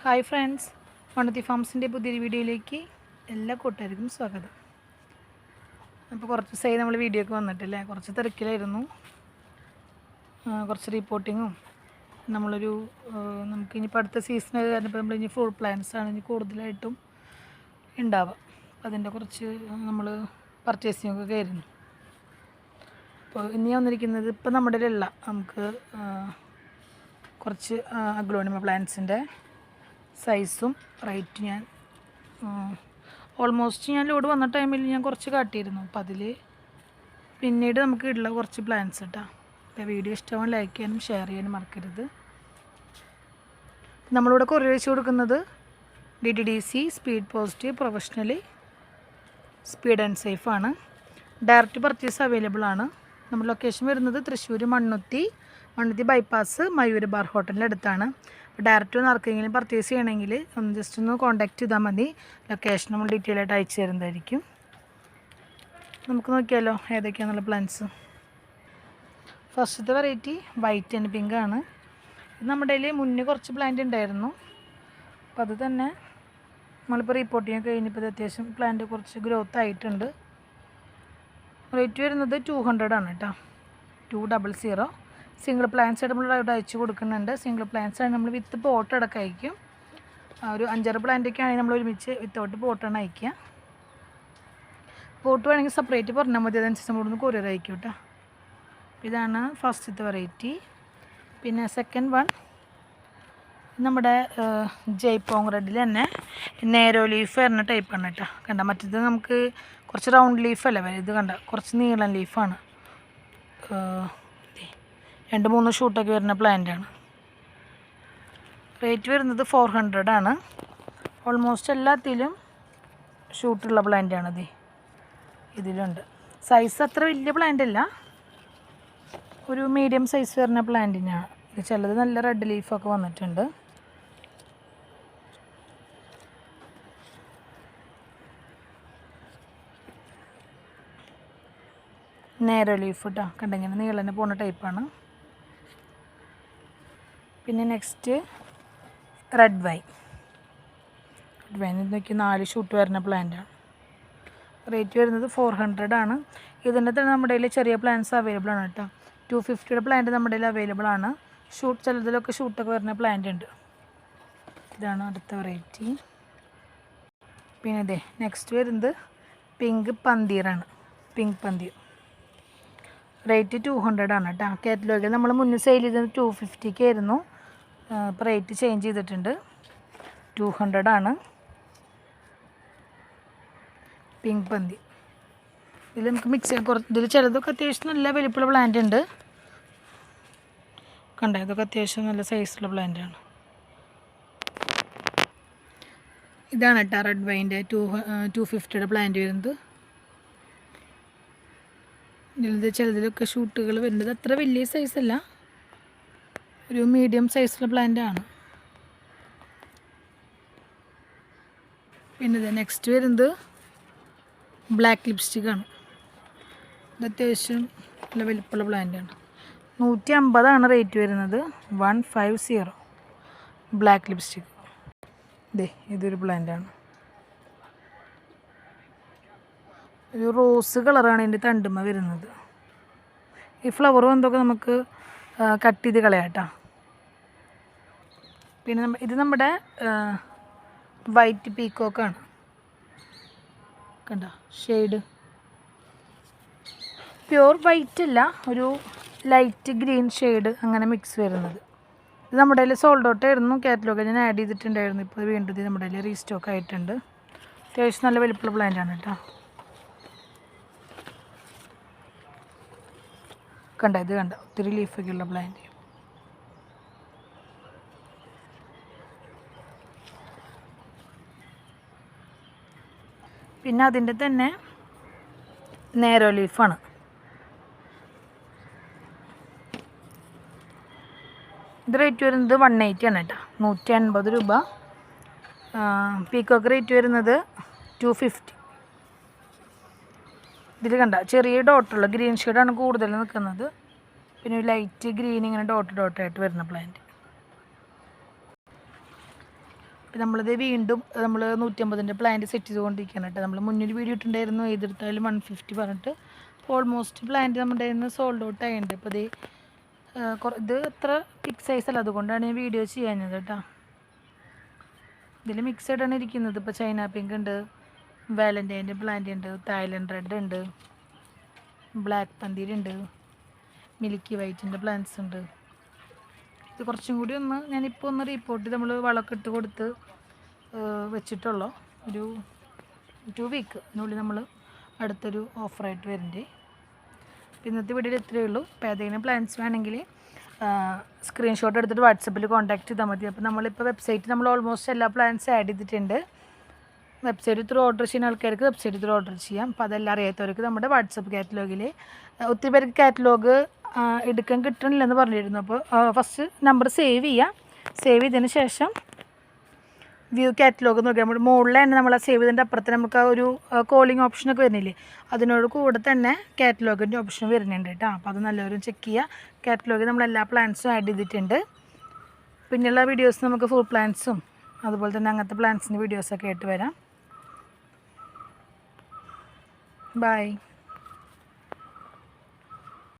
Hi friends, വണ്ണത്തി ഫാംസിൻ്റെ പുതിയൊരു വീഡിയോയിലേക്ക് എല്ലാ കൂട്ടുകാർക്കും സ്വാഗതം. അപ്പോൾ കുറച്ച് ദിവസമായി നമ്മൾ വീഡിയോ ഒക്കെ വന്നിട്ടില്ലേ, കുറച്ച് തിരക്കിലായിരുന്നു. കുറച്ച് റിപ്പോർട്ടിങ്ങും നമുക്കിനിപ്പോൾ അടുത്ത സീസൺ കാരണം ഇപ്പോൾ നമ്മളിനി ഫുൾ പ്ലാൻസാണ് ഇനി കൂടുതലായിട്ടും ഉണ്ടാവുക. അതിൻ്റെ കുറച്ച് നമ്മൾ പർച്ചേസിങ്ങൊക്കെ ആയിരുന്നു. അപ്പോൾ ഇനി വന്നിരിക്കുന്നത് ഇപ്പോൾ നമ്മുടെ കയ്യിലുള്ള നമുക്ക് കുറച്ച് അഗ്ലോണിമ പ്ലാന്റ്സിൻ്റെ സൈസും റേറ്റ് ഞാൻ ഓൾമോസ്റ്റ് ഞാൻ ലോഡ് വന്ന ടൈമിൽ ഞാൻ കുറച്ച് കാട്ടിയിരുന്നു. അപ്പോൾ അതിൽ പിന്നീട് നമുക്ക് ഉള്ള കുറച്ച് പ്ലാൻസ് കേട്ടോ. അപ്പോൾ വീഡിയോ ഇഷ്ടമാവും ലൈക്ക് ചെയ്യാനും ഷെയർ ചെയ്യാനും മറക്കരുത്. നമ്മളിവിടെ കൊറിയർ അയച്ചു കൊടുക്കുന്നത് DTDC speed post professionally speed and safe ആണ്. ഡയറക്റ്റ് പർച്ചേസ് അവൈലബിൾ ആണ്. നമ്മുടെ ലൊക്കേഷൻ വരുന്നത് തൃശ്ശൂർ മണ്ണുത്തി ബൈപ്പാസ് മയൂർ ബാർ ഹോട്ടലിൻ്റെ അടുത്താണ്. ഡയറക്റ്റ് ഒന്ന് ആർക്കെങ്കിലും പർച്ചേസ് ചെയ്യണമെങ്കിൽ ജസ്റ്റ് ഒന്ന് കോൺടാക്റ്റ് ചെയ്താൽ മതി. ലൊക്കേഷൻ നമ്മൾ ഡീറ്റെയിൽ ആയിട്ട് അയച്ചു തരുന്നതായിരിക്കും. നമുക്ക് നോക്കിയാലോ ഏതൊക്കെയാണെന്നുള്ള പ്ലാന്റ്സ്. ഫസ്റ്റത്തെ വെറൈറ്റി വൈറ്റ് ആൻഡ് പിങ്ക് ആണ്. ഇത് നമ്മുടെ കയ്യിൽ മുന്നേ കുറച്ച് പ്ലാന്റ് ഉണ്ടായിരുന്നു. അപ്പോൾ അത് തന്നെ നമ്മളിപ്പോൾ റിപ്പോർട്ടിങ് കഴിഞ്ഞപ്പോൾ ഇത് അത്യാവശ്യം പ്ലാന്റ് കുറച്ച് ഗ്രോത്ത് ആയിട്ടുണ്ട്. റേറ്റ് വരുന്നത് 200 ആണ് കേട്ടോ. 200. സിംഗിൾ പ്ലാന്റ്സ് ആയിട്ട് നമ്മൾ ഇവിടെ അയച്ചു കൊടുക്കുന്നുണ്ട്. സിംഗിൾ പ്ലാന്റ്സ് ആണ് നമ്മൾ വിത്ത് പോട്ട് അടക്കം അയക്കും. ഒരു 5-6 പ്ലാന്റൊക്കെ ആണെങ്കിൽ നമ്മൾ ഒരുമിച്ച് വിത്തൗട്ട് പോട്ടാണ് അയക്കുക. പോട്ട് വേണമെങ്കിൽ സെപ്പറേറ്റ് പറഞ്ഞാൽ മതി, അതനുസരിച്ച് നമ്മളൊന്ന് കൊറിയർ അയക്കും കേട്ടോ. ഇതാണ് ഫസ്റ്റത്തെ വെറൈറ്റി. പിന്നെ സെക്കൻഡ് വൺ നമ്മുടെ ജയ്പോങ് റെഡിൽ തന്നെ നേരോ ലീഫ് വരുന്ന ടൈപ്പാണ് കേട്ടോ. കണ്ട മറ്റേത് നമുക്ക് കുറച്ച് റൗണ്ട് ലീഫല്ല വരെ, ഇത് കണ്ട കുറച്ച് നീളം ലീഫാണ്. 2-3 ഷൂട്ടൊക്കെ വരുന്ന പ്ലാന്റാണ്. റേറ്റ് വരുന്നത് 400 ആണ്. ഓൾമോസ്റ്റ് എല്ലാത്തിലും ഷൂട്ടുള്ള പ്ലാന്റാണത്. ഇതിലുണ്ട് സൈസ് അത്ര വലിയ പ്ലാന്റ് അല്ല, ഒരു മീഡിയം സൈസ് വരുന്ന പ്ലാന്റിനാണ് ഇത്. ചിലത് നല്ല റെഡ് ലീഫൊക്കെ വന്നിട്ടുണ്ട്. നേരോ ലീഫ് കേട്ടോ, കണ്ടിങ്ങനെ നീളനെ പോകുന്ന ടൈപ്പാണ്. പിന്നെ നെക്സ്റ്റ് റെഡ് വൈൻ നോക്കി 4 ഷൂട്ട് വരുന്ന പ്ലാന്റാണ്. റേറ്റ് വരുന്നത് 400 ആണ്. ഇതിൻ്റെ തന്നെ നമ്മുടെ കയ്യിൽ ചെറിയ പ്ലാന്റ്സ് അവൈലബിൾ ആണ് കേട്ടോ. 250 പ്ലാന്റ് നമ്മുടെ കയ്യിൽ അവൈലബിൾ ആണ്. ചിലതിലൊക്കെ ഷൂട്ടൊക്കെ വരുന്ന പ്ലാന്റ് ഉണ്ട്. ഇതാണ് അടുത്ത വെറൈറ്റി. പിന്നെ ഇതേ നെക്സ്റ്റ് വരുന്നത് പിങ്ക് പന്തീറാണ്. പിങ്ക് പന്തീർ റേറ്റ് 200 ആണ് കേട്ടോ. കാറ്റലോഗിൽ നമ്മൾ മുന്നേ സെയിൽ ചെയ്തത് 250 ആയിരുന്നു. ഇപ്പോൾ റേറ്റ് ചേഞ്ച് ചെയ്തിട്ടുണ്ട്. 200 ആണ് പിങ്ക് പന്തി. ഇതിൽ നമുക്ക് മിക്സ് ചെയ്യാൻ ഇതിൽ ചിലതൊക്കെ അത്യാവശ്യം നല്ല വലിപ്പമുള്ള പ്ലാന്റ് ഉണ്ട്. കണ്ടോ, ഇതൊക്കെ അത്യാവശ്യം നല്ല സൈസുള്ള പ്ലാന്റാണ്. ഇതാണ് കേട്ടോ റെഡ് വൈൻ്റെ 250 പ്ലാന്റ് വരുന്നത്. ഇതിൽ ചിലതിലൊക്കെ ഷൂട്ടുകൾ വരുന്നത് അത്ര വലിയ സൈസല്ല, ഒരു മീഡിയം സൈസുള്ള പ്ലാന്റാണ്. പിന്നെ ഇത് നെക്സ്റ്റ് വരുന്നത് ബ്ലാക്ക് ലിപ്സ്റ്റിക്കാണ്. ഇത് അത്യാവശ്യം നല്ല വലിപ്പമുള്ള പ്ലാന്റാണ്. 150 റേറ്റ് വരുന്നത്. 150 ബ്ലാക്ക് ലിപ്സ്റ്റിക്ക്. ഇതൊരു പ്ലാന്റാണ്. ഒരു റോസ് കളറാണ് ഇതിൻ്റെ തണ്ടുമ്മ വരുന്നത്. ഈ ഫ്ലവറും എന്തൊക്കെ നമുക്ക് കട്ട് ചെയ്ത് കളയാം കേട്ടോ. പിന്നെ ഇത് നമ്മുടെ വൈറ്റ് പീക്കോക്കാണ്. കണ്ടോ ഷെയ്ഡ് പ്യുവർ വൈറ്റ് അല്ല, ഒരു ലൈറ്റ് ഗ്രീൻ ഷെയ്ഡ് അങ്ങനെ മിക്സ് വരുന്നത്. ഇത് നമ്മുടെ കയ്യിൽ സോൾഡ് ഔട്ട് ആയിരുന്നു. കാറ്റലോഗ് ഞാൻ ആഡ് ചെയ്തിട്ടുണ്ടായിരുന്നു. ഇപ്പോൾ വീണ്ടും ഇത് നമ്മുടെ കയ്യിൽ റീസ്റ്റോക്ക് ആയിട്ടുണ്ട്. അത്യാവശ്യം നല്ല വലിപ്പമുള്ള പ്ലാന്റാണ് കേട്ടോ. കണ്ട ഇത് കണ്ട ഒത്തിരി ലീഫൊക്കെ ഉള്ള പ്ലാന്റ്. പിന്നെ അതിൻ്റെ തന്നെ നേരോ ലീഫാണ്. ഇത് റേറ്റ് വരുന്നത് 180 ആണ് കേട്ടോ. 150 രൂപ. പീക്കോക്ക് റേറ്റ് വരുന്നത് 250. ഇതിൽ കണ്ട ചെറിയ ഡോട്ടുള്ള ഗ്രീൻ ഷെയ്ഡാണ് കൂടുതൽ നിൽക്കുന്നത്. പിന്നെ ലൈറ്റ് ഗ്രീൻ ഇങ്ങനെ ഡോട്ടായിട്ട് വരുന്ന പ്ലാന്റ്. ഇപ്പം നമ്മളിത് വീണ്ടും നമ്മൾ 150ൻ്റെ പ്ലാന്റ് സെറ്റ് ചെയ്തുകൊണ്ടിരിക്കുകയാണ് കേട്ടോ. നമ്മൾ മുന്നിൽ വീഡിയോ ഇട്ടുണ്ടായിരുന്നു, ഏതെടുത്താലും 150 പറഞ്ഞിട്ട്. അപ്പോൾ ഓൾമോസ്റ്റ് പ്ലാന്റ് നമ്മുടെ കയ്യിൽ നിന്ന് സോൾഡ് ഔട്ട് ആയിട്ടുണ്ട്. ഇപ്പോൾ ഇത് അത്ര ബിഗ് സൈസ് അല്ല, അതുകൊണ്ടാണ് ഞാൻ വീഡിയോ ചെയ്യാഞ്ഞത് കേട്ടോ. ഇതിൽ മിക്സഡാണ് ഇരിക്കുന്നത്. ഇപ്പോൾ ചൈന പിങ്ക് ഉണ്ട്, വാലൻറ്റൈൻ്റെ പ്ലാന്റ് ഉണ്ട്, തായ്ലൻഡ് റെഡ് ഉണ്ട്, ബ്ലാക്ക് പന്തീരുണ്ട്, മിൽക്കി വൈറ്റിൻ്റെ പ്ലാന്റ്സ് ഉണ്ട്. ഇത് കുറച്ചും കൂടി ഞാനിപ്പോൾ ഒന്ന് റിപ്പോർട്ട് നമ്മൾ വളമൊക്കെ ഇട്ട് കൊടുത്ത് വെച്ചിട്ടുള്ളൂ. ഒരു 2 വീക്കിനുള്ളിൽ നമ്മൾ അടുത്തൊരു ഓഫറായിട്ട് വരുന്നുണ്ട്. ഇന്നത്തെ വീഡിയോയിൽ ഇത്രയേ ഉള്ളൂ. അപ്പോൾ ഏതെങ്കിലും പ്ലാൻസ് വേണമെങ്കിൽ സ്ക്രീൻഷോട്ട് എടുത്തിട്ട് വാട്സപ്പിൽ കോൺടാക്ട് ചെയ്താൽ മതി. അപ്പോൾ നമ്മളിപ്പോൾ വെബ്സൈറ്റ് നമ്മൾ ഓൾമോസ്റ്റ് എല്ലാ പ്ലാൻസ് ആഡ് ചെയ്തിട്ടുണ്ട്. വെബ്സൈറ്റ് ത്രൂ ഓർഡർ ചെയ്യുന്ന ആൾക്കാർക്ക് വെബ്സൈറ്റ് ത്രൂ ഓർഡർ ചെയ്യാം. അപ്പോൾ അതെല്ലാം അറിയാത്തവർക്ക് നമ്മുടെ വാട്സപ്പ് കാറ്റലോഗിൽ ഒത്തിരി പേർക്ക് കാറ്റലോഗ് എടുക്കാൻ കിട്ടണില്ലെന്ന് പറഞ്ഞിരുന്നു. അപ്പോൾ ഫസ്റ്റ് നമ്പർ സേവ് ചെയ്തതിന് ശേഷം വ്യൂ കാറ്റലോഗ് നോക്കി നമ്മൾ മുകളിൽ തന്നെ നമ്മൾ സേവ് ചെയ്തതിൻ്റെ അപ്പുറത്ത് നമുക്ക് ആ ഒരു കോളിംഗ് ഓപ്ഷനൊക്കെ വരുന്നില്ലേ, അതിനോട് കൂടെ തന്നെ കാറ്റലോഗിൻ്റെ ഓപ്ഷൻ വരുന്നുണ്ട് കേട്ടോ. അപ്പോൾ അത് നല്ലവരും ചെക്ക് ചെയ്യുക. കാറ്റലോഗിൽ നമ്മൾ എല്ലാ പ്ലാൻസും ആഡ് ചെയ്തിട്ടുണ്ട്. പിന്നെയുള്ള വീഡിയോസ് നമുക്ക് ഫുൾ പ്ലാൻസും അതുപോലെ തന്നെ അങ്ങനത്തെ പ്ലാൻസിൻ്റെ വീഡിയോസൊക്കെ ആയിട്ട് വരാം. ബൈ.